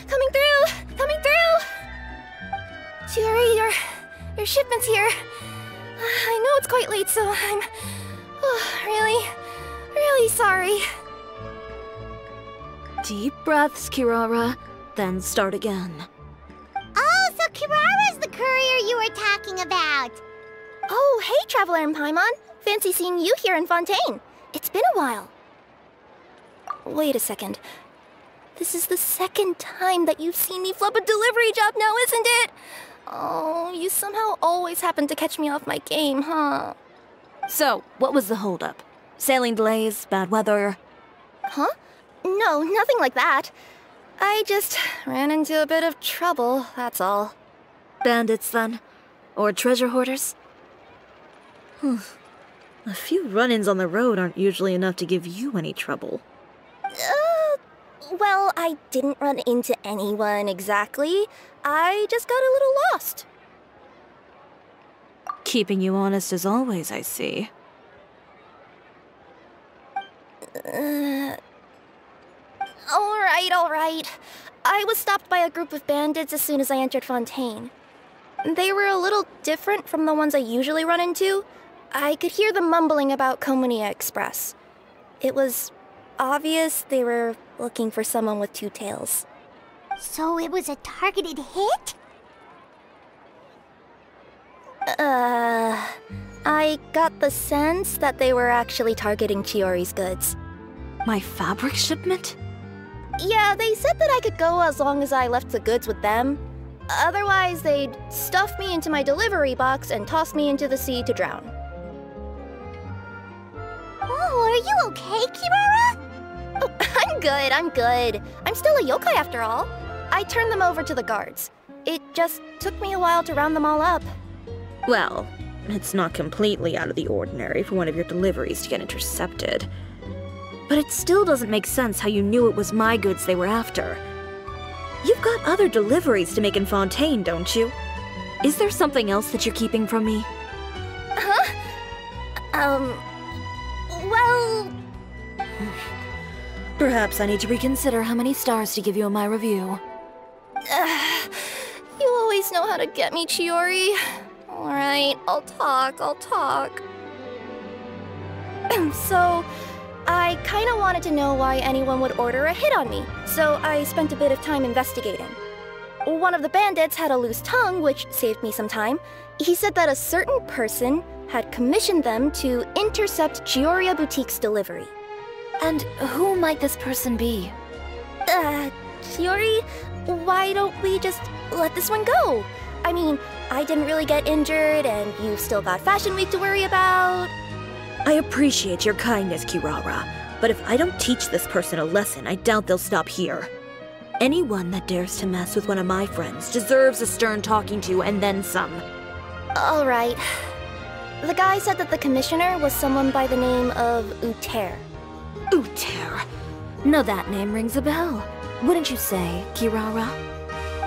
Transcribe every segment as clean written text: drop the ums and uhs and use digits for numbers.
Coming through! Coming through! Chiori, your shipment's here. I know it's quite late, so I'm really sorry. Deep breaths, Ciora, then start again. Oh, so Kirara's the courier you were talking about. Oh, hey, Traveler and Paimon. Fancy seeing you here in Fontaine. It's been a while. Wait a second. This is the second time that you've seen me flub a delivery job now, isn't it? Oh, you somehow always happen to catch me off my game, huh? So, what was the holdup? Sailing delays, bad weather? Huh? No, nothing like that. I just ran into a bit of trouble, that's all. Bandits, then? Or treasure hoarders? A few run-ins on the road aren't usually enough to give you any trouble. Well, I didn't run into anyone exactly. I just got a little lost. Keeping you honest as always, I see. All right. I was stopped by a group of bandits as soon as I entered Fontaine. They were a little different from the ones I usually run into. I could hear them mumbling about Komunia Express. It was obvious they were looking for someone with two tails. So it was a targeted hit? I got the sense that they were actually targeting Chiori's goods. My fabric shipment? Yeah, they said that I could go as long as I left the goods with them. Otherwise, they'd stuff me into my delivery box and toss me into the sea to drown. Oh, are you okay, Kirara? Oh, I'm good. I'm still a yokai after all. I turned them over to the guards. It just took me a while to round them all up. Well, it's not completely out of the ordinary for one of your deliveries to get intercepted. But it still doesn't make sense how you knew it was my goods they were after. You've got other deliveries to make in Fontaine, don't you? Is there something else that you're keeping from me? Huh? Well... Perhaps I need to reconsider how many stars to give you in my review. You always know how to get me, Chiori. Alright, I'll talk. So, I kinda wanted to know why anyone would order a hit on me, so I spent a bit of time investigating. One of the bandits had a loose tongue, which saved me some time. He said that a certain person had commissioned them to intercept Chioria Boutique's delivery. And who might this person be? Chiori, why don't we just let this one go? I mean, I didn't really get injured, and you've still got Fashion Week to worry about. I appreciate your kindness, Kirara, but if I don't teach this person a lesson, I doubt they'll stop here. Anyone that dares to mess with one of my friends deserves a stern talking to and then some. Alright. The guy said that the commissioner was someone by the name of Uter. Uter. Now that name rings a bell. Wouldn't you say, Kirara?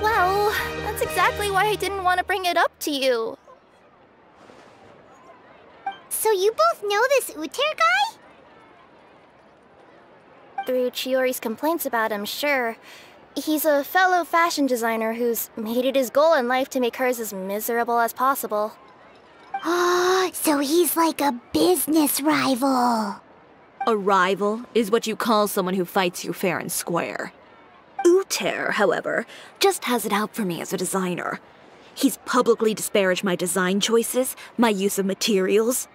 Well, that's exactly why I didn't want to bring it up to you. So you both know this Uter guy? Through Chiori's complaints about him, sure. He's a fellow fashion designer who's made it his goal in life to make hers as miserable as possible. Oh, so he's like a business rival. A rival is what you call someone who fights you fair and square. Uter, however, just has it out for me as a designer. He's publicly disparaged my design choices, my use of materials.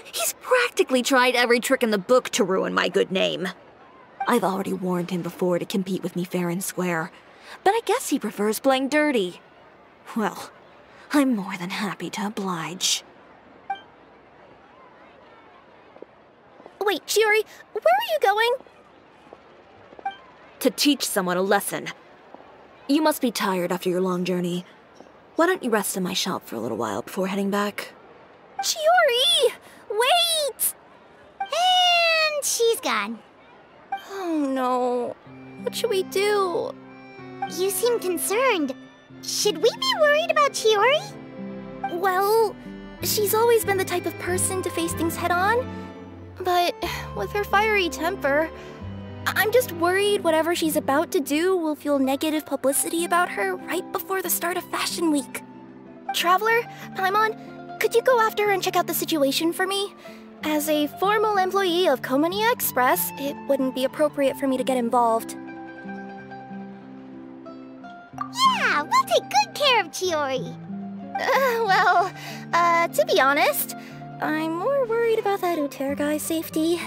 He's practically tried every trick in the book to ruin my good name. I've already warned him before to compete with me fair and square, but I guess he prefers playing dirty. Well, I'm more than happy to oblige. Wait, Chiori, where are you going? To teach someone a lesson. You must be tired after your long journey. Why don't you rest in my shop for a little while before heading back? Chiori! Wait! And she's gone. Oh no. What should we do? You seem concerned. Should we be worried about Chiori? Well, she's always been the type of person to face things head on. But with her fiery temper, I'm just worried whatever she's about to do will feel negative publicity about her right before the start of Fashion Week. Traveler, Paimon, could you go after her and check out the situation for me? As a formal employee of Komania Express, it wouldn't be appropriate for me to get involved. Yeah, we'll take good care of Chiori. To be honest, I'm more worried about that Uter guy's safety.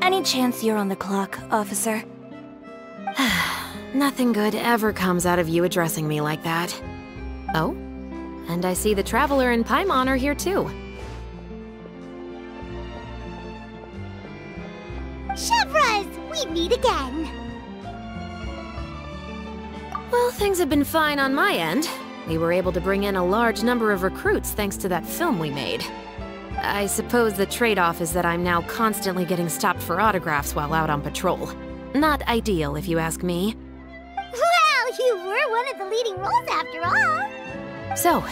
Any chance you're on the clock, officer? Nothing good ever comes out of you addressing me like that. Oh, and I see the Traveler and Paimon are here too. Chevras, we meet again. Well, things have been fine on my end. We were able to bring in a large number of recruits thanks to that film we made. I suppose the trade-off is that I'm now constantly getting stopped for autographs while out on patrol. Not ideal, if you ask me. Well, you were one of the leading roles after all. So,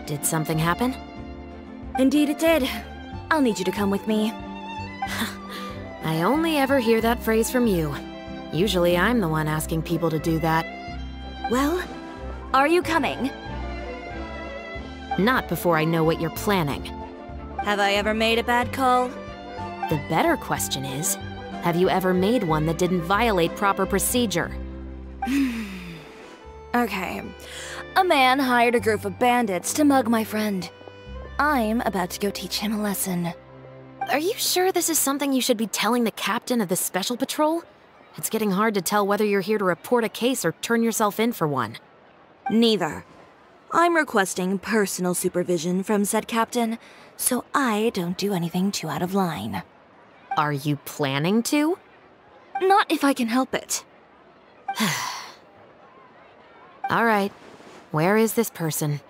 did something happen? Indeed it did. I'll need you to come with me. I only ever hear that phrase from you. Usually I'm the one asking people to do that. Well, are you coming? Not before I know what you're planning. Have I ever made a bad call? The better question is, have you ever made one that didn't violate proper procedure? Okay. A man hired a group of bandits to mug my friend. I'm about to go teach him a lesson. Are you sure this is something you should be telling the captain of the Special Patrol? It's getting hard to tell whether you're here to report a case or turn yourself in for one. Neither. I'm requesting personal supervision from said captain, so I don't do anything too out of line. Are you planning to? Not if I can help it. All right. Where is this person?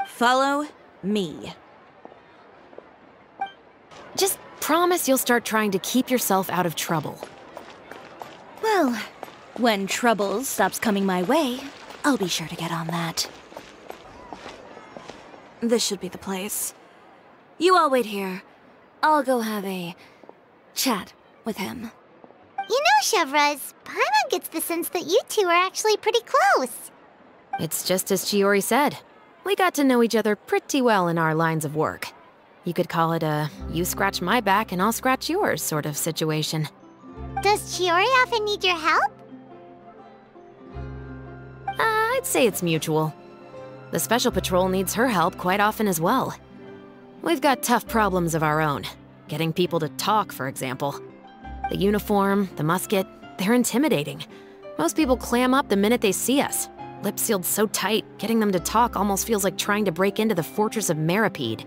Follow me. Just promise you'll start trying to keep yourself out of trouble. Well, when trouble stops coming my way, I'll be sure to get on that. This should be the place. You all wait here. I'll go have a chat with him. You know, Chevras, Paimon gets the sense that you two are actually pretty close. It's just as Chiori said. We got to know each other pretty well in our lines of work. You could call it a you scratch my back and I'll scratch yours sort of situation. Does Chiori often need your help? I'd say it's mutual. The Special Patrol needs her help quite often as well. We've got tough problems of our own. Getting people to talk, for example. The uniform, the musket, they're intimidating. Most people clam up the minute they see us. Lips sealed so tight, getting them to talk almost feels like trying to break into the fortress of Meripede.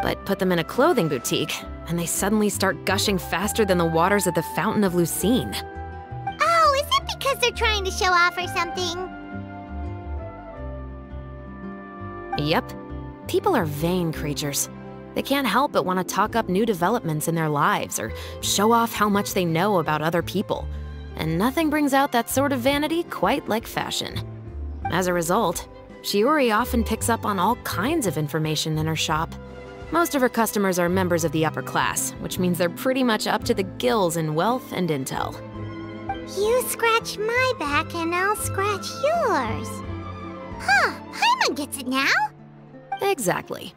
But put them in a clothing boutique, and they suddenly start gushing faster than the waters at the Fountain of Lucine. Oh, is it because they're trying to show off or something? Yep. People are vain creatures. They can't help but want to talk up new developments in their lives or show off how much they know about other people. And nothing brings out that sort of vanity quite like fashion. As a result, Chiori often picks up on all kinds of information in her shop. Most of her customers are members of the upper class, which means they're pretty much up to the gills in wealth and intel. You scratch my back and I'll scratch yours. Huh, Paimon gets it now? Exactly.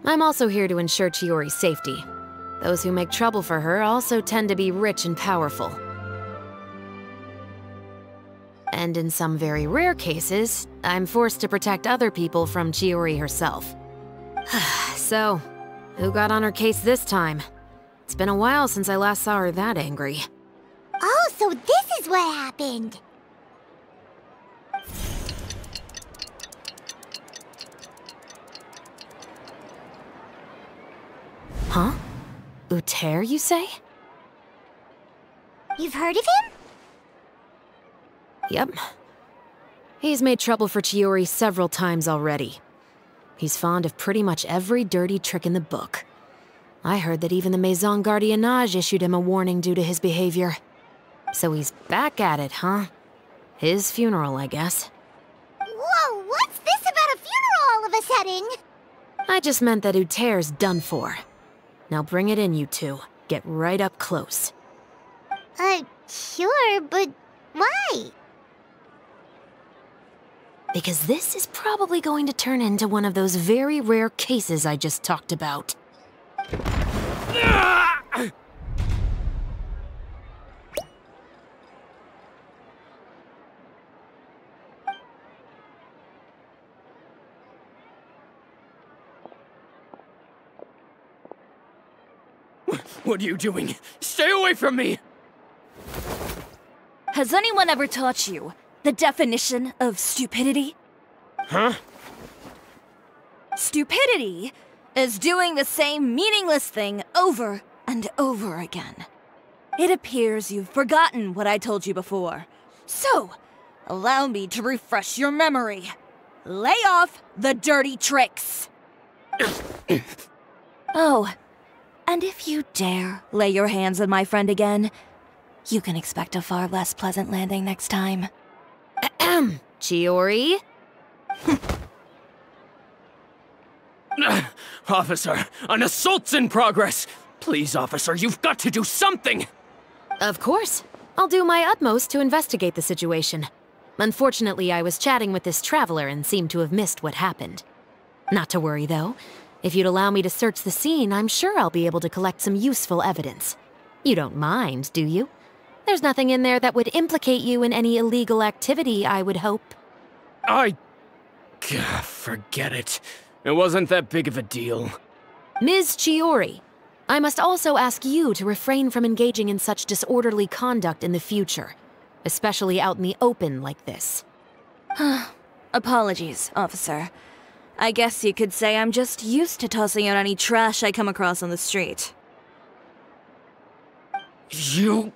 I'm also here to ensure Chiori's safety. Those who make trouble for her also tend to be rich and powerful. And in some very rare cases, I'm forced to protect other people from Chiori herself. So, who got on her case this time? It's been a while since I last saw her that angry. Oh, so this is what happened. Huh? Uter, you say? You've heard of him? Yep. He's made trouble for Chiori several times already. He's fond of pretty much every dirty trick in the book. I heard that even the Maison Gardiennage issued him a warning due to his behavior. So he's back at it, huh? His funeral, I guess. Whoa, what's this about a funeral all of a sudden? I just meant that Uter's done for. Now bring it in, you two. Get right up close. Sure, but why? Because this is probably going to turn into one of those very rare cases I just talked about. What are you doing? Stay away from me! Has anyone ever taught you the definition of stupidity? Huh? Stupidity is doing the same meaningless thing over and over again. It appears you've forgotten what I told you before. So, allow me to refresh your memory. Lay off the dirty tricks. Oh, and if you dare lay your hands on my friend again, you can expect a far less pleasant landing next time. Ahem. Chiori? Officer, an assault's in progress! Please, officer, you've got to do something! Of course. I'll do my utmost to investigate the situation. Unfortunately, I was chatting with this traveler and seemed to have missed what happened. Not to worry, though. If you'd allow me to search the scene, I'm sure I'll be able to collect some useful evidence. You don't mind, do you? There's nothing in there that would implicate you in any illegal activity, I would hope. Forget it. It wasn't that big of a deal. Ms. Chiori, I must also ask you to refrain from engaging in such disorderly conduct in the future, especially out in the open like this. Apologies, officer. I guess you could say I'm just used to tossing out any trash I come across on the street. You...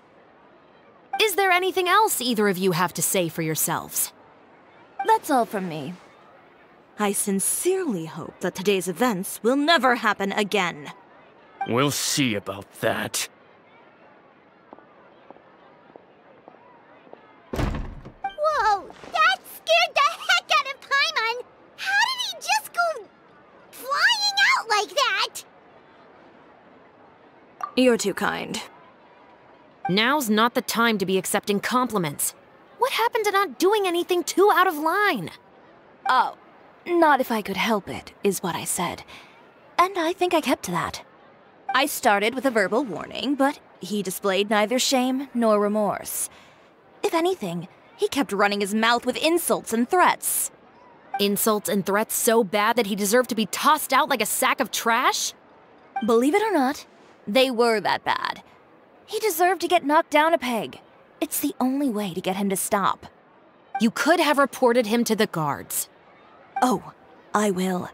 Is there anything else either of you have to say for yourselves? That's all from me. I sincerely hope that today's events will never happen again. We'll see about that. Whoa, that scared the heck out of Paimon! How did he just go flying out like that? You're too kind. Now's not the time to be accepting compliments. What happened to not doing anything too out of line? Oh, not if I could help it, is what I said. And I think I kept to that. I started with a verbal warning, but he displayed neither shame nor remorse. If anything, he kept running his mouth with insults and threats. Insults and threats so bad that he deserved to be tossed out like a sack of trash? Believe it or not, they were that bad. He deserved to get knocked down a peg. It's the only way to get him to stop. You could have reported him to the guards. Oh, I will.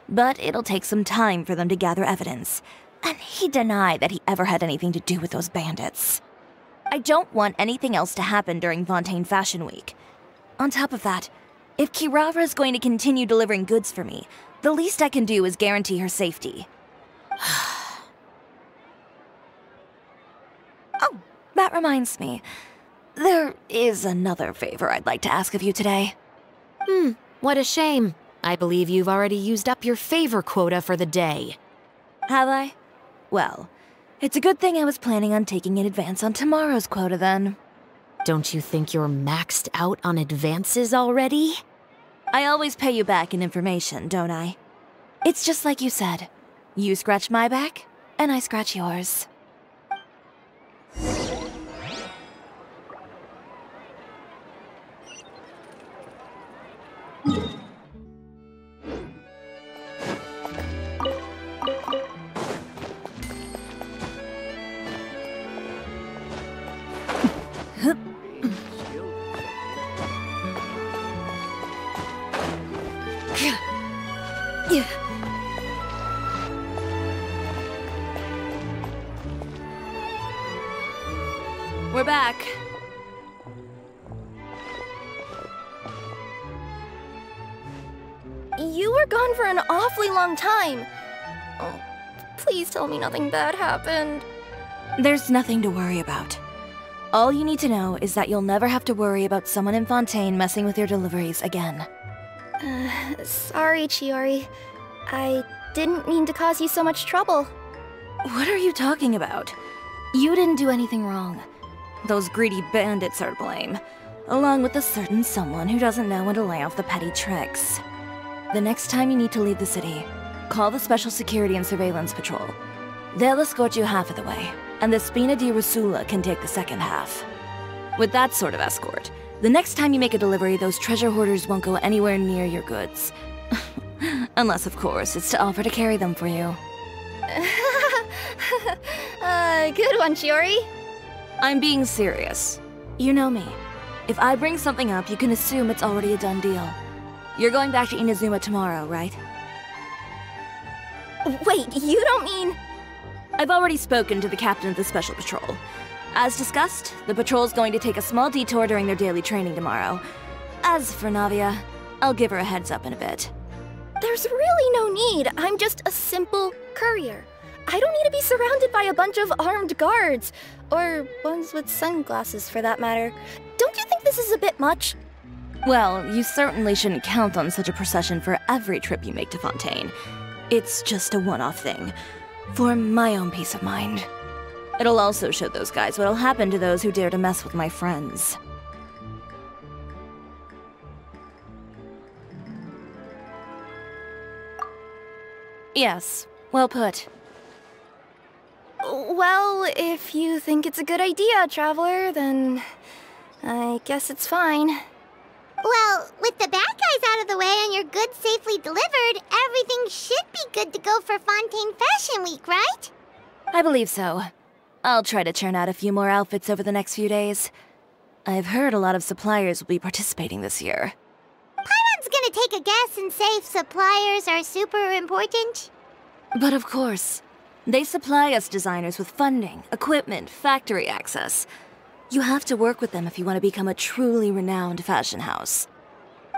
But it'll take some time for them to gather evidence. And he denied that he ever had anything to do with those bandits. I don't want anything else to happen during Fontaine Fashion Week. On top of that, if Kirara is going to continue delivering goods for me, the least I can do is guarantee her safety. Oh, that reminds me. There is another favor I'd like to ask of you today. What a shame. I believe you've already used up your favor quota for the day. Have I? Well, it's a good thing I was planning on taking an advance on tomorrow's quota then. Don't you think you're maxed out on advances already? I always pay you back in information, don't I? It's just like you said. You scratch my back, and I scratch yours. We're back. You were gone for an awfully long time. Please tell me nothing bad happened. There's nothing to worry about. All you need to know is that you'll never have to worry about someone in Fontaine messing with your deliveries again. Sorry, Chiori. I didn't mean to cause you so much trouble. What are you talking about? You didn't do anything wrong. Those greedy bandits are to blame, along with a certain someone who doesn't know when to lay off the petty tricks. The next time you need to leave the city, call the Special Security and Surveillance Patrol. They'll escort you half of the way, and the Spina di Rusula can take the second half. With that sort of escort, the next time you make a delivery, those treasure hoarders won't go anywhere near your goods. Unless, of course, it's to offer to carry them for you. Good one, Chiori. I'm being serious. You know me. If I bring something up, you can assume it's already a done deal. You're going back to Inazuma tomorrow, right? Wait, you don't mean... I've already spoken to the captain of the Special Patrol. As discussed, the patrol's going to take a small detour during their daily training tomorrow. As for Navia, I'll give her a heads up in a bit. There's really no need. I'm just a simple courier. I don't need to be surrounded by a bunch of armed guards. Or ones with sunglasses, for that matter. Don't you think this is a bit much? Well, you certainly shouldn't count on such a procession for every trip you make to Fontaine. It's just a one-off thing, for my own peace of mind. It'll also show those guys what'll happen to those who dare to mess with my friends. Yes, well put. Well, if you think it's a good idea, Traveler, then I guess it's fine. Well, with the bad guys out of the way and your goods safely delivered, everything should be good to go for Fontaine Fashion Week, right? I believe so. I'll try to churn out a few more outfits over the next few days. I've heard a lot of suppliers will be participating this year. Paimon's gonna take a guess and say suppliers are super important. But of course, they supply us designers with funding, equipment, factory access. You have to work with them if you want to become a truly renowned fashion house.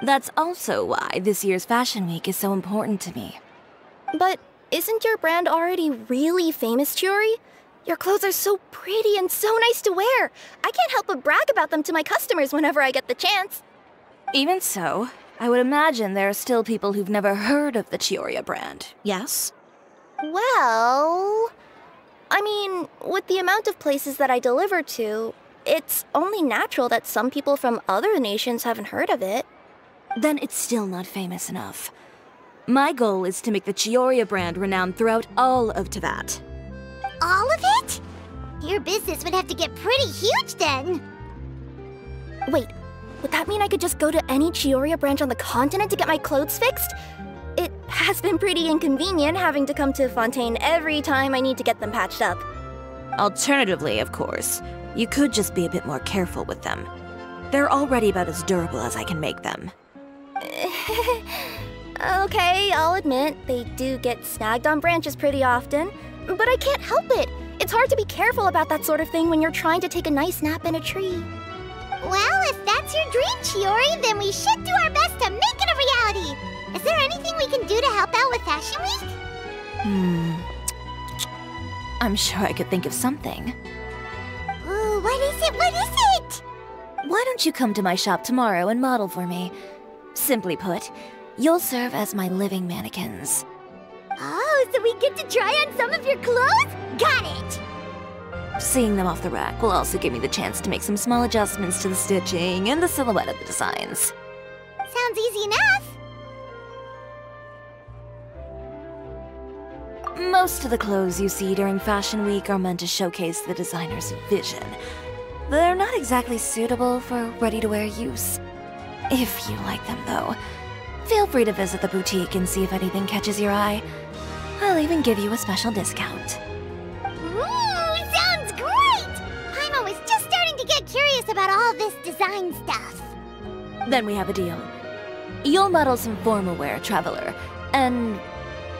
That's also why this year's Fashion Week is so important to me. But isn't your brand already really famous, Chiori? Your clothes are so pretty and so nice to wear. I can't help but brag about them to my customers whenever I get the chance. Even so, I would imagine there are still people who've never heard of the Chiori brand, yes? Well... I mean, with the amount of places that I deliver to, it's only natural that some people from other nations haven't heard of it. Then it's still not famous enough. My goal is to make the Chiori brand renowned throughout all of Teyvat. All of it? Your business would have to get pretty huge then. Wait, would that mean I could just go to any Chiori branch on the continent to get my clothes fixed? It has been pretty inconvenient having to come to Fontaine every time I need to get them patched up. Alternatively, of course, you could just be a bit more careful with them. They're already about as durable as I can make them. Okay, I'll admit, they do get snagged on branches pretty often, but I can't help it. It's hard to be careful about that sort of thing when you're trying to take a nice nap in a tree. Well, if that's your dream, Chiori, then we should do our best to make it a reality. Is there anything we can do to help out with Fashion Week? I'm sure I could think of something. Ooh, what is it? What is it? Why don't you come to my shop tomorrow and model for me? Simply put, you'll serve as my living mannequins. Oh, so we get to try on some of your clothes? Got it! Seeing them off the rack will also give me the chance to make some small adjustments to the stitching and the silhouette of the designs. Sounds easy enough. Most of the clothes you see during Fashion Week are meant to showcase the designer's vision. They're not exactly suitable for ready-to-wear use. If you like them, though, feel free to visit the boutique and see if anything catches your eye. I'll even give you a special discount. Sounds great! Paimon was just starting to get curious about all this design stuff. Then we have a deal. You'll model some formal wear, Traveler, and...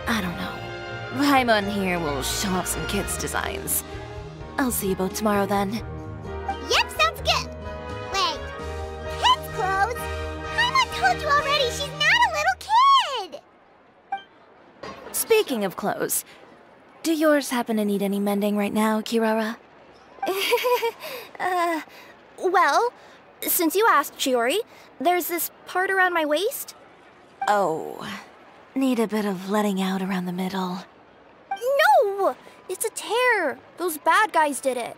I don't know. Paimon here will show off some kids' designs. I'll see you both tomorrow then. Yep, sounds good. Wait, kids' clothes? Paimon told you already she's not a little kid! Speaking of clothes, do yours happen to need any mending right now, Kirara? Well, since you asked, Chiori, there's this part around my waist. Oh, need a bit of letting out around the middle. No! It's a tear. Those bad guys did it.